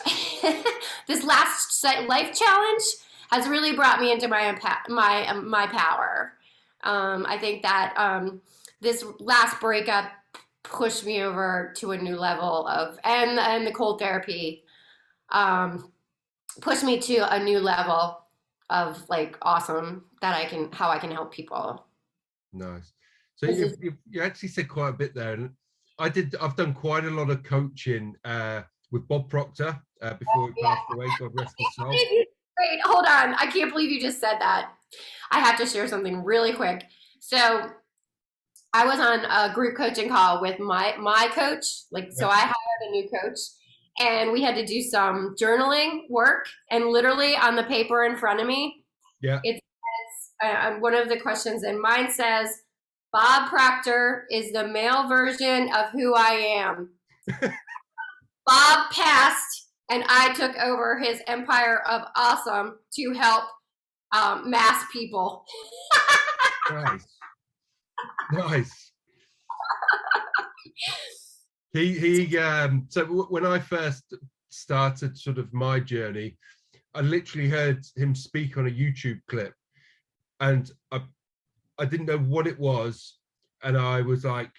This last life challenge has really brought me into my power. I think that this last breakup pushed me over to a new level and the cold therapy pushed me to a new level of like awesome how I can help people. Nice. So you actually said quite a bit there, and I've done quite a lot of coaching with Bob Proctor before he passed away, God rest his soul. Wait, hold on. I can't believe you just said that. I have to share something really quick. So I was on a group coaching call with my coach. So I hired a new coach, and we had to do some journaling work. And literally on the paper in front of me, it says, one of the questions, and mine says, Bob Proctor is the male version of who I am. Bob passed, and I took over his empire of awesome to help mass people. Nice. So when I first started sort of my journey, I literally heard him speak on a YouTube clip, and I didn't know what it was, and I was like,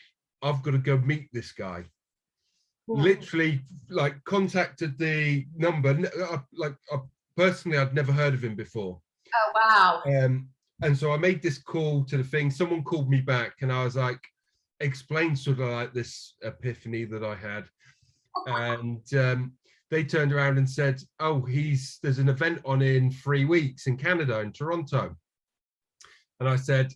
I've got to go meet this guy. Literally, like, contacted the number. Personally, I'd never heard of him before. Oh wow. And so I made this call to the thing. Someone called me back, and I was like, explained sort of like this epiphany that I had. And they turned around and said, oh, there's an event on in 3 weeks in Canada, in Toronto. And I said,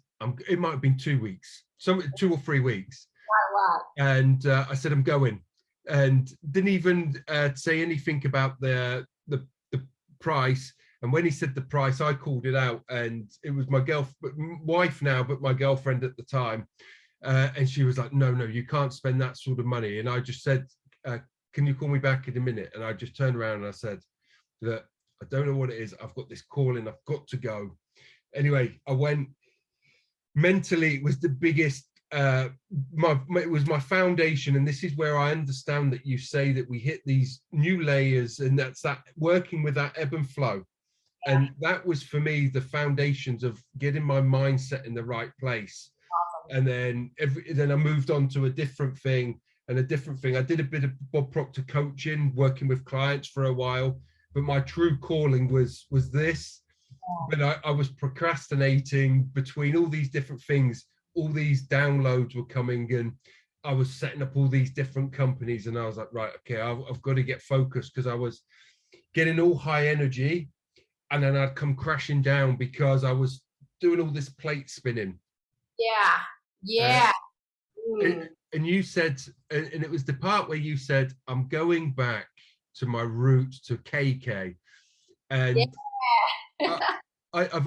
it might have been 2 weeks, 2 or 3 weeks. Wow. And I said, I'm going. And didn't even say anything about the price. And when he said the price, I called it out, and it was my wife now, but my girlfriend at the time. And she was like, no, you can't spend that sort of money. And I just said, can you call me back in a minute? And I just turned around and I said that I don't know what it is. I've got this call and I've got to go. Anyway, I went. Mentally, it was the biggest, it was my foundation. And this is where I understand that you say that we hit these new layers, and that's that working with that ebb and flow. And that was, for me, the foundations of getting my mindset in the right place. Awesome. And then I moved on to a different thing. I did a bit of Bob Proctor coaching, working with clients for a while, but my true calling was this. But I was procrastinating between all these different things. All these downloads were coming, and I was setting up all these different companies, and I was like, right, okay, I've got to get focused, because I was getting all high energy, and then I'd come crashing down because I was doing all this plate spinning. Yeah. And you said, and it was the part where you said, I'm going back to my roots, to KK. And I've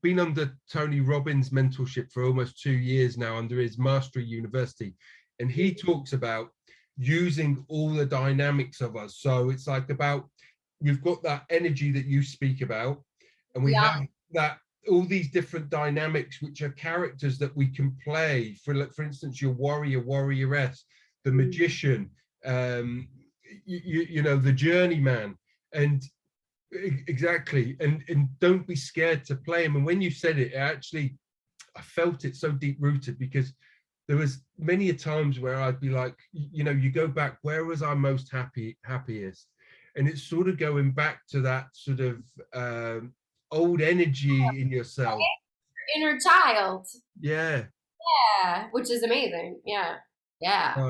been under Tony Robbins' mentorship for almost 2 years now, under his Mastery University. And he talks about using all the dynamics of us. So it's like about, we've got that energy that you speak about, and we have that, all these different dynamics, which are characters that we can play. For instance, your warrior, warrioress, the magician, you know, the journeyman, and exactly, and don't be scared to play him. And when you said it, actually, I felt it so deep rooted, because there was many a times where I'd be like, you know, you go back, where was I most happiest? And it's sort of going back to that sort of old energy in yourself. Inner child. Yeah. Yeah, which is amazing. Yeah. Yeah. I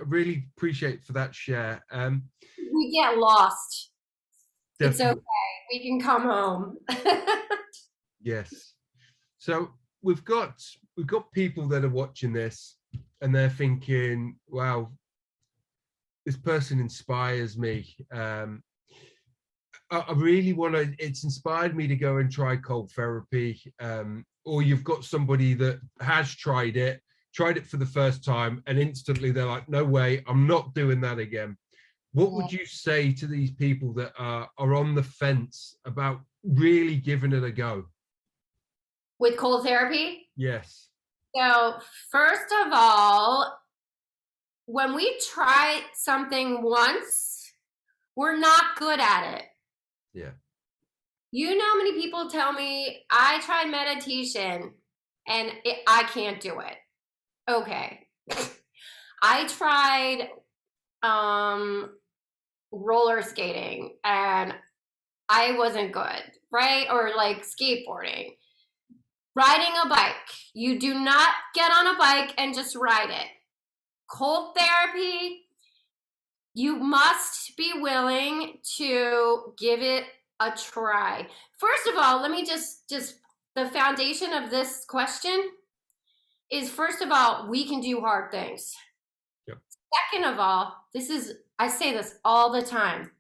really appreciate for that share. We get lost. Definitely. It's okay. We can come home. Yes. So we've got people that are watching this and they're thinking, wow, this person inspires me. I really want to, it's inspired me to go and try cold therapy. Or you've got somebody that has tried it for the first time, and instantly they're like, no way, I'm not doing that again. What would you say to these people that are on the fence about really giving it a go? With cold therapy? Yes. So, first of all, when we try something once, we're not good at it. Yeah. You know how many people tell me, I tried meditation and I can't do it. Okay. I tried roller skating and I wasn't good, right? Or like skateboarding. Riding a bike. You do not get on a bike and just ride it. Cold therapy, you must be willing to give it a try. First of all, let me just the foundation of this question is, first of all, we can do hard things. Yep. Second of all, I say this all the time.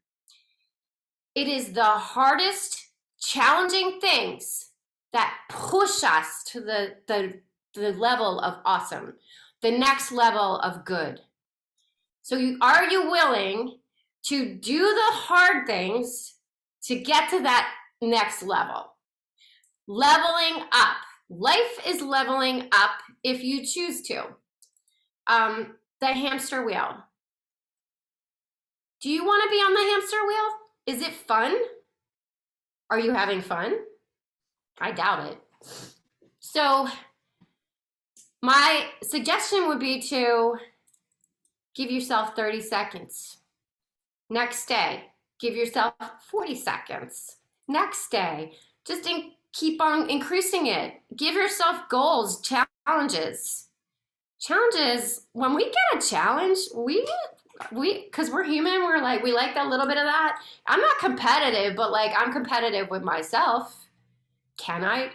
It is the hardest, challenging things that push us to the level of awesome, the next level of good. So are you willing to do the hard things to get to that next level? Leveling up. Life is leveling up if you choose to. The hamster wheel. Do you want to be on the hamster wheel? Is it fun? Are you having fun? I doubt it. So my suggestion would be to give yourself 30 seconds. Next day, give yourself 40 seconds. Next day, just keep on increasing it. Give yourself goals, challenges. Challenges, when we get a challenge, we because we're human, we like that little bit of that. I'm not competitive, but like I'm competitive with myself. Can I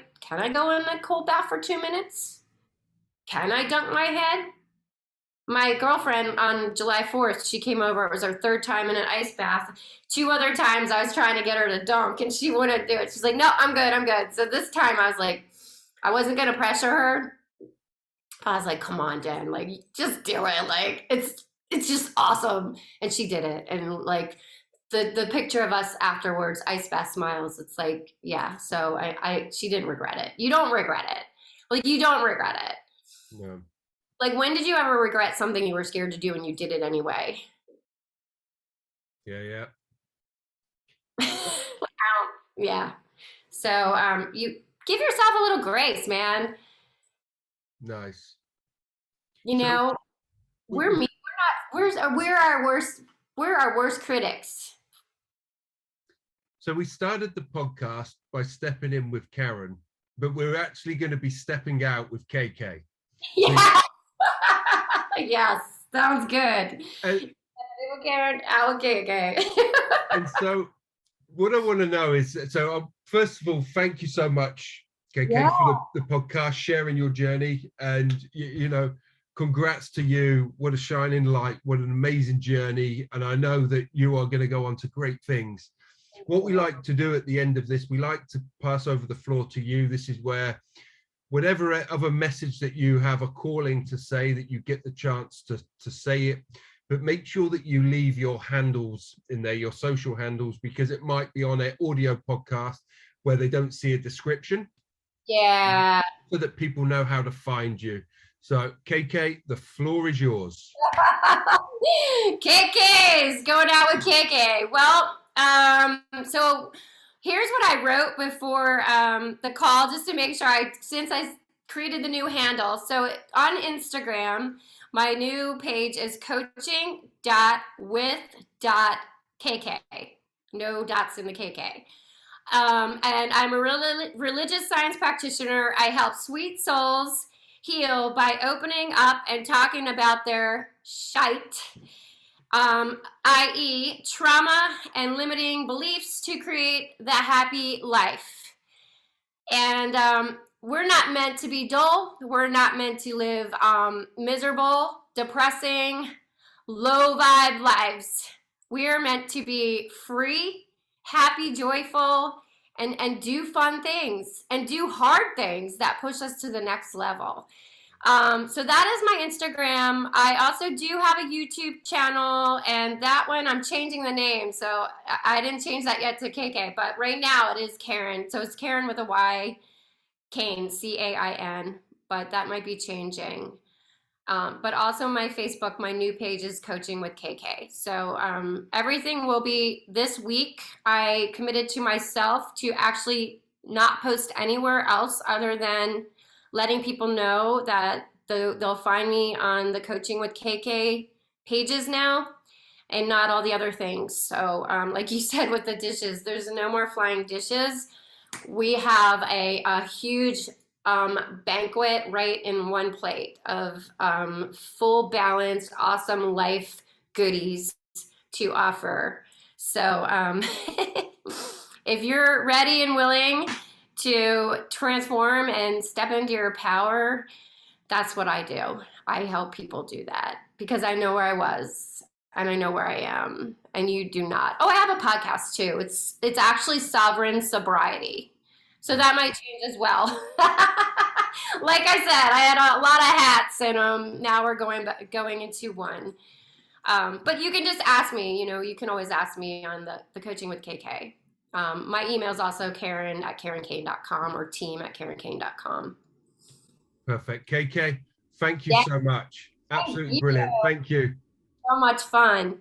go in a cold bath for 2 minutes? Can I dunk my head? My girlfriend on July 4th, she came over. It was her third time in an ice bath. 2 other times I was trying to get her to dunk and she wouldn't do it. She's like, no, I'm good. So this time I was like, I wasn't going to pressure her. I was like, come on, Jen, like, just do it. Like, it's just awesome. And she did it. And like the picture of us afterwards, ice bath smiles. It's like, yeah. So she didn't regret it. You don't regret it. Like, you don't regret it. No. Like, when did you ever regret something you were scared to do and you did it anyway? Yeah. Yeah. So you give yourself a little grace, man. Nice. You know, we're our worst critics. So we started the podcast by stepping in with Karyn, but we're actually going to be stepping out with KK. Yeah. Yes, sounds good. Okay. And so what I want to know is, first of all, thank you so much, KK, for the podcast, sharing your journey, and you know, congrats to you. What a shining light, what an amazing journey, and I know that you are going to go on to great things. What we like to do at the end of this, we like to pass over the floor to you. This is where whatever other message that you have a calling to say, that you get the chance to say it, but make sure that you leave your handles in there, your social handles, because it might be on an audio podcast where they don't see a description. Yeah. So that people know how to find you. So, KK, the floor is yours. KK's going out with KK. Well, so here's what I wrote before the call, just to make sure since I created the new handle. So on Instagram, my new page is coaching.with.kk. No dots in the KK. And I'm a religious science practitioner. I help sweet souls heal by opening up and talking about their shite, i.e., trauma and limiting beliefs, to create the happy life. And we're not meant to be dull. We're not meant to live miserable, depressing, low vibe lives. We are meant to be free, happy, joyful, and do fun things and do hard things that push us to the next level. So that is my Instagram. I also do have a YouTube channel, and that one I'm changing the name. So I didn't change that yet to KK, but right now it is Karyn. So it's Karyn with a Y, Cain, C-A-I-N, but that might be changing. But also my Facebook, my new page is Coaching with KK. So everything will be this week. I committed to myself to actually not post anywhere else other than letting people know that they'll find me on the Coaching with KK pages now, and not all the other things. So like you said with the dishes, there's no more flying dishes. We have a huge banquet right in one plate of full balanced, awesome life goodies to offer. So if you're ready and willing to transform and step into your power, that's what I do. I help people do that because I know where I was and I know where I am, and you do not. Oh, I have a podcast too. It's actually Sovereign Sobriety. So that might change as well. Like I said, I had a lot of hats, and now we're going into one. But you can just ask me. You can always ask me on the Coaching with KK. My email is also Karen@KarynCain.com or team@KarynCain.com. Perfect. KK, thank you so much. Absolutely brilliant. Thank you. So much fun.